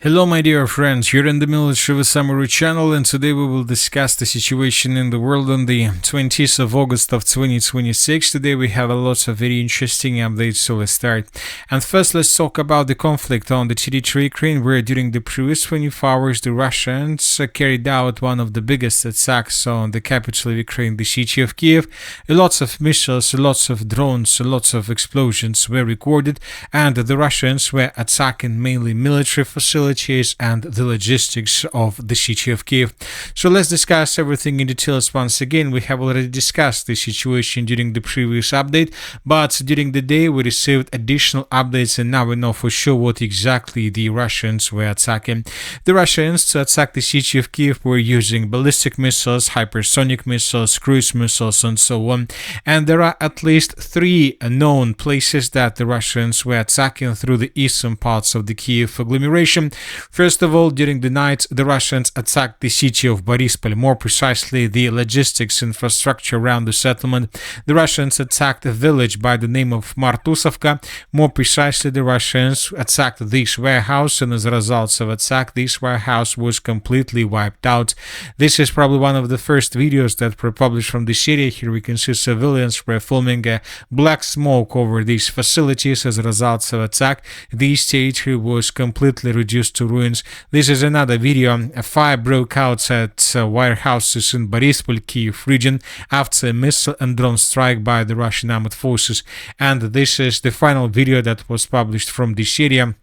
Hello my dear friends, you're in the Matiasheve summary channel, and today we will discuss the situation in the world on the 20th of August of 2026. Today we have a lot of very interesting updates, so let's start. And first let's talk about the conflict on the territory of Ukraine, where during the previous 24 hours the Russians carried out one of the biggest attacks on the capital of Ukraine, the city of Kyiv. Lots of missiles, lots of drones, lots of explosions were recorded, and the Russians were attacking mainly military facilities and the logistics of the city of Kyiv. So let's discuss everything in details once again. We have already discussed the situation during the previous update, but during the day we received additional updates, and now we know for sure what exactly the Russians were attacking. The Russians, to attack the city of Kyiv, were using ballistic missiles, hypersonic missiles, cruise missiles, and so on. And there are at least three known places that the Russians were attacking through the eastern parts of the Kyiv agglomeration. First of all, during the night, the Russians attacked the city of Boryspil, more precisely the logistics infrastructure around the settlement. The Russians attacked a village by the name of Martusovka. More precisely, the Russians attacked this warehouse, and as a result of attack, this warehouse was completely wiped out. This is probably one of the first videos that were published from this area. Here we can see civilians were filming a black smoke over these facilities as a result of attack. This territory was completely reduced to ruins. This is another video. A fire broke out at warehouses in Boryspil, Kyiv region after a missile and drone strike by the Russian armed forces. And this is the final video that was published from this area.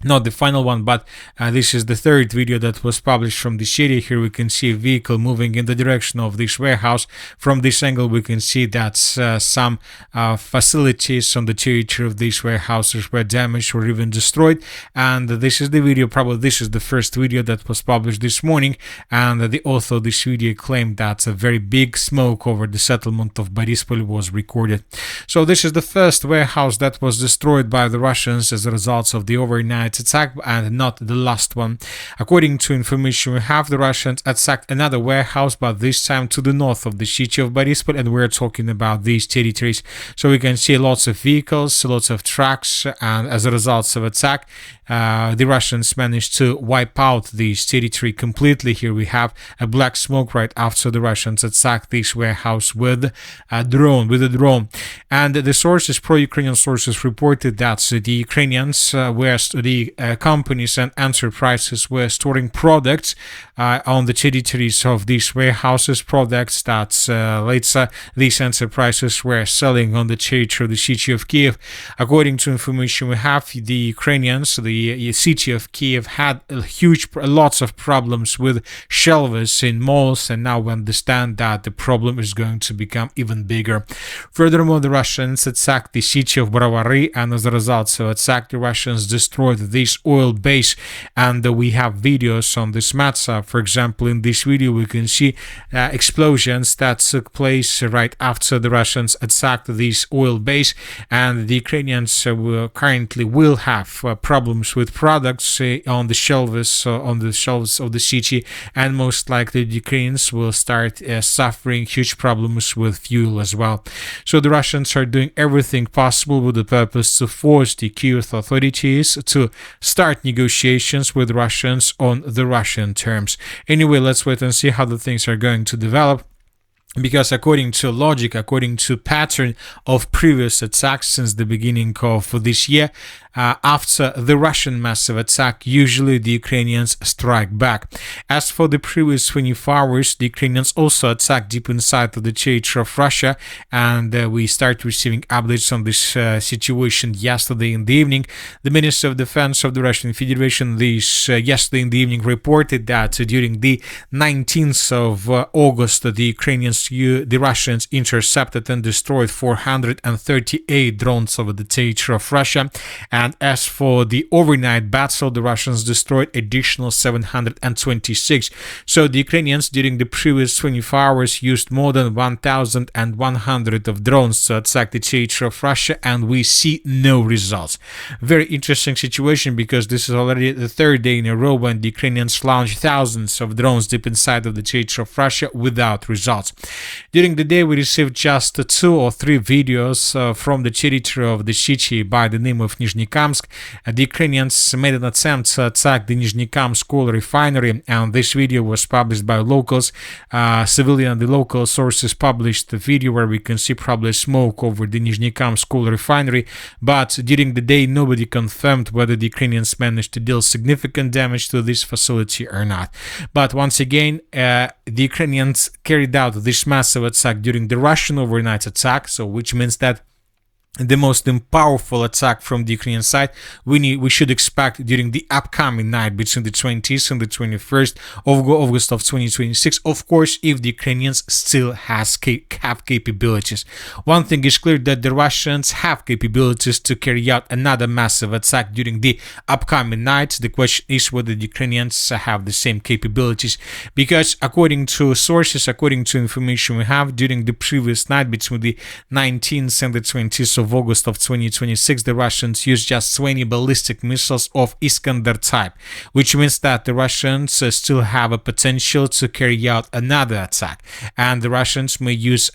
Not the final one, but this is the third video that was published from this area. Here we can see a vehicle moving in the direction of this warehouse. From this angle we can see that some facilities on the territory of these warehouses were damaged or even destroyed. And this is the video, probably this is the first video that was published this morning, and the author of this video claimed that a very big smoke over the settlement of Boryspil was recorded. So this is the first warehouse that was destroyed by the Russians as a result of the overnight attack, and not the last one. According to information we have, the Russians attacked another warehouse, but this time to the north of the city of Boryspil, and we're talking about these territories. So we can see lots of vehicles, lots of trucks, and as a result of attack, the Russians managed to wipe out this territory completely. Here we have a black smoke right after the Russians attacked this warehouse with a drone. And the sources, pro-Ukrainian sources, reported that the Ukrainians the companies and enterprises were storing products on the territories of these warehouses, products that later these enterprises were selling on the territory of the city of Kyiv. According to information we have, the Ukrainians, the city of Kyiv, had lots of problems with shelves in malls, and now we understand that the problem is going to become even bigger. Furthermore, the Russians attacked the city of Brovary, and as a result of attack, the Russians destroyed this oil base, and we have videos on this matter. For example, in this video we can see explosions that took place right after the Russians attacked this oil base, and the Ukrainians currently will have problems with products on the shelves of the city, and most likely the Ukrainians will start suffering huge problems with fuel as well. So the Russians are doing everything possible with the purpose to force the Kyiv authorities to start negotiations with Russians on the Russian terms. Anyway, let's wait and see how the things are going to develop. Because according to logic, according to pattern of previous attacks since the beginning of this year, after the Russian massive attack, usually the Ukrainians strike back. As for the previous 24 hours, the Ukrainians also attacked deep inside of the territory of Russia, and we start receiving updates on this situation yesterday in the evening. The Minister of Defense of the Russian Federation yesterday in the evening reported that during the 19th of August, the Russians intercepted and destroyed 438 drones over the territory of Russia. And as for the overnight battle, the Russians destroyed additional 726. So the Ukrainians during the previous 24 hours used more than 1,100 of drones to attack the territory of Russia, and we see no results. Very interesting situation, because this is already the third day in a row when the Ukrainians launched thousands of drones deep inside of the territory of Russia without results. During the day, we received just 2 or 3 videos from the territory of the city by the name of Nizhnekamsk. The Ukrainians made an attempt to attack the Nizhnekamsk coal refinery, and this video was published by locals. Civilian and the local sources published the video where we can see probably smoke over the Nizhnekamsk coal refinery, but during the day nobody confirmed whether the Ukrainians managed to deal significant damage to this facility or not. But once again, the Ukrainians carried out this massive attack during the Russian overnight attack, so which means that the most powerful attack from the Ukrainian side we should expect during the upcoming night between the 20th and the 21st of August of 2026, of course, if the Ukrainians still have capabilities. One thing is clear, that the Russians have capabilities to carry out another massive attack during the upcoming night. The question is whether the Ukrainians have the same capabilities, because according to sources, according to information we have, during the previous night between the 19th and the 20th of August of 2026, the Russians used just 20 ballistic missiles of Iskander type, which means that the Russians still have a potential to carry out another attack, and the Russians may use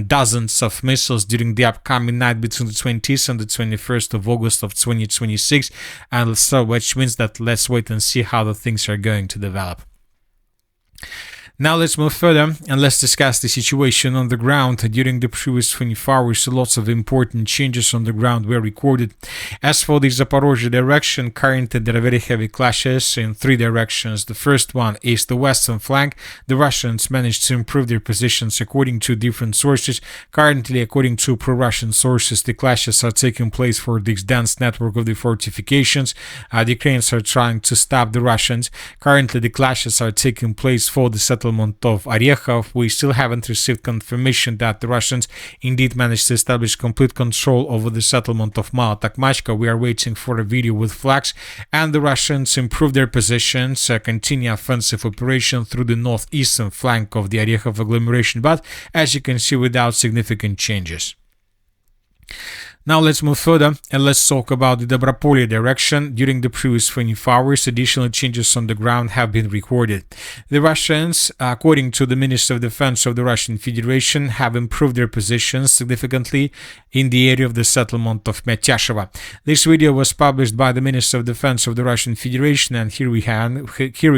dozens of missiles during the upcoming night between the 20th and the 21st of August of 2026, and so which means that let's wait and see how the things are going to develop. Now let's move further and let's discuss the situation on the ground. During the previous 24 hours, lots of important changes on the ground were recorded. As for the Zaporizhzhia direction, currently there are very heavy clashes in 3 directions. The first one is the western flank. The Russians managed to improve their positions according to different sources. Currently, according to pro-Russian sources, the clashes are taking place for this dense network of the fortifications. The Ukrainians are trying to stop the Russians. Currently, the clashes are taking place for the settlement of Orechov. We still haven't received confirmation that the Russians indeed managed to establish complete control over the settlement of Mala Takmachka. We are waiting for a video with flags, and the Russians improve their positions, continue offensive operation through the northeastern flank of the Orechov agglomeration, but as you can see, without significant changes. Now let's move further and let's talk about the Dobropillia direction. During the previous 24 hours, additional changes on the ground have been recorded. The Russians, according to the Minister of Defense of the Russian Federation, have improved their positions significantly in the area of the settlement of Matiasheve. This video was published by the Minister of Defense of the Russian Federation, and here we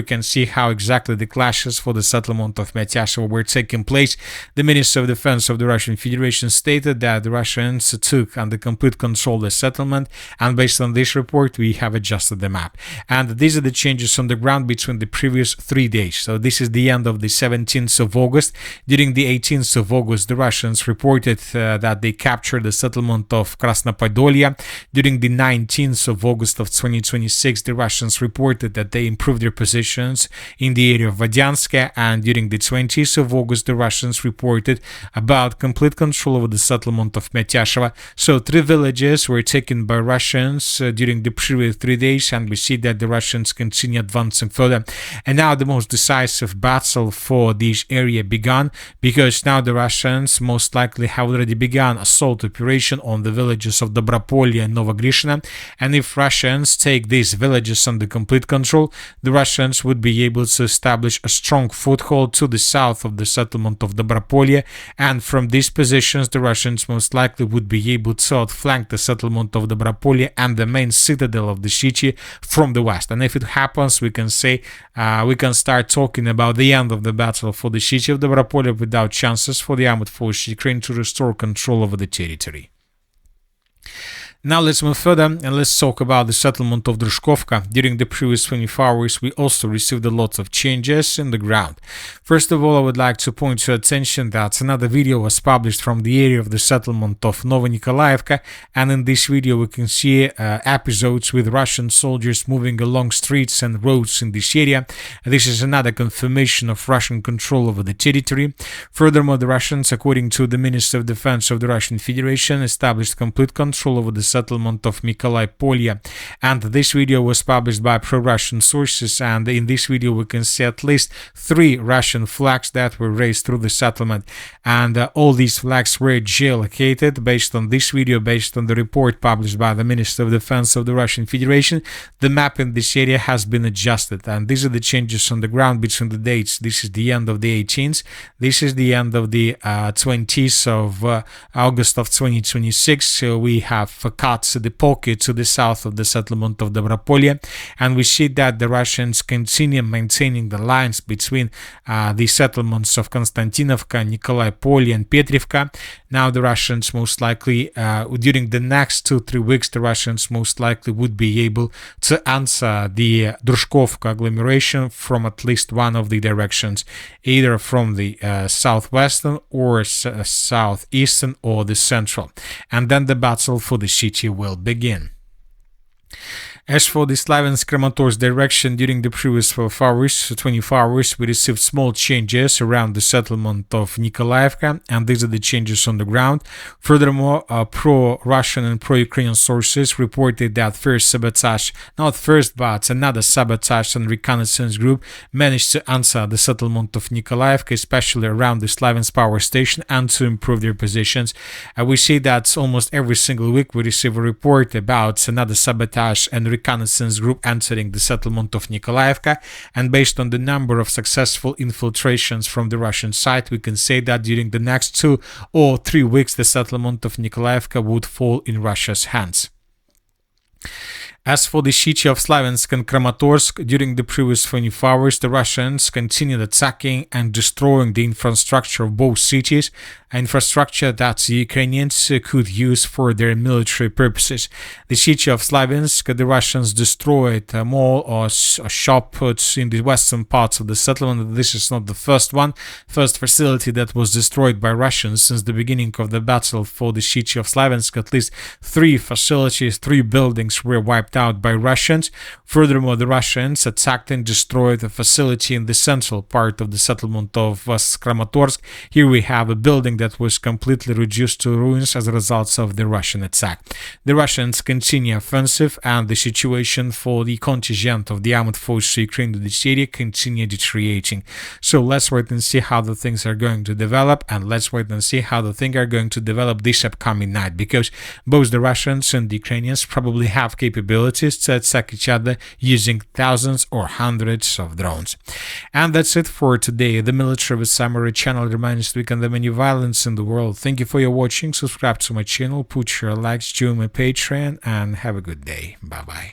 can see how exactly the clashes for the settlement of Matiasheve were taking place. The Minister of Defense of the Russian Federation stated that the Russians took under complete control of the settlement, and based on this report we have adjusted the map, and these are the changes on the ground between the previous 3 days. So this is the end of the 17th of August. During the 18th of August, the Russians reported that they captured the settlement of Krasnopodolye. During the 19th of August of 2026, the Russians reported that they improved their positions in the area of Vadianske, and during the 20th of August, the Russians reported about complete control over the settlement of Matiasheve. So 3 villages were taken by Russians during the previous 3 days, and we see that the Russians continue advancing further. And now the most decisive battle for this area began, because now the Russians most likely have already begun assault operation on the villages of Dobropillia and Novohryshyne, and if Russians take these villages under complete control, the Russians would be able to establish a strong foothold to the south of the settlement of Dobropillia, and from these positions the Russians most likely would be able to outflank the settlement of Dobropillia and the main citadel of the city from the west. And if it happens, we can say we can start talking about the end of the battle for the city of Dobropillia without chances for the armed forces of Ukraine to restore control over the territory. Now let's move further and let's talk about the settlement of Druzhkivka. During the previous 24 hours, we also received a lot of changes in the ground. First of all, I would like to point your attention that another video was published from the area of the settlement of Novonikolaevka, and in this video we can see episodes with Russian soldiers moving along streets and roads in this area. This is another confirmation of Russian control over the territory. Furthermore, the Russians, according to the Minister of Defense of the Russian Federation, established complete control over the settlement of Mykolaipillia. And this video was published by pro-Russian sources, and in this video we can see at least 3 Russian flags that were raised through the settlement, and all these flags were geolocated. Based on this video, based on the report published by the Minister of Defense of the Russian Federation, the map in this area has been adjusted, and these are the changes on the ground between the dates. This is the end of the 18th, this is the end of the 20th of August of 2026. So we have cut the pocket to the south of the settlement of Dobropillia, and we see that the Russians continue maintaining the lines between the settlements of Konstantinovka, Nikolaipillia and Petrivka. Now the Russians most likely, during the next 2-3 weeks, the Russians most likely would be able to answer the Druzhkivka agglomeration from at least one of the directions, either from the southwestern or southeastern or the central, and then the battle for the city will begin. As for the Slavyansk-Kramatorsk direction, during the previous 24 hours, we received small changes around the settlement of Mykolaipillia, and these are the changes on the ground. Furthermore, pro-Russian and pro-Ukrainian sources reported that another sabotage and reconnaissance group managed to answer the settlement of Mykolaipillia, especially around the Slavyansk power station, and to improve their positions. We see that almost every single week we receive a report about another sabotage and reconnaissance group entering the settlement of Mykolaipillia, and based on the number of successful infiltrations from the Russian side, we can say that during the next 2 or 3 weeks the settlement of Mykolaipillia would fall in Russia's hands. As for the city of Slavyansk and Kramatorsk, during the previous 24 hours, the Russians continued attacking and destroying the infrastructure of both cities, infrastructure that the Ukrainians could use for their military purposes. The city of Slavyansk, the Russians destroyed a mall or shop in the western parts of the settlement. This is not the first facility that was destroyed by Russians since the beginning of the battle for the city of Slavyansk. At least 3 facilities, 3 buildings were wiped out by Russians. Furthermore, the Russians attacked and destroyed a facility in the central part of the settlement of Kramatorsk. Here we have a building that was completely reduced to ruins as a result of the Russian attack. The Russians continue offensive, and the situation for the contingent of the armed forces of Ukraine to this area continue deteriorating. So let's wait and see how the things are going to develop, and let's wait and see how the things are going to develop this upcoming night, because both the Russians and the Ukrainians probably have capabilities to attack each other using thousands or hundreds of drones. And that's it for today. The Military with Summary channel reminds you to weaken the many violence in the world. Thank you for your watching. Subscribe to my channel, put your likes, join my Patreon, and have a good day. Bye bye.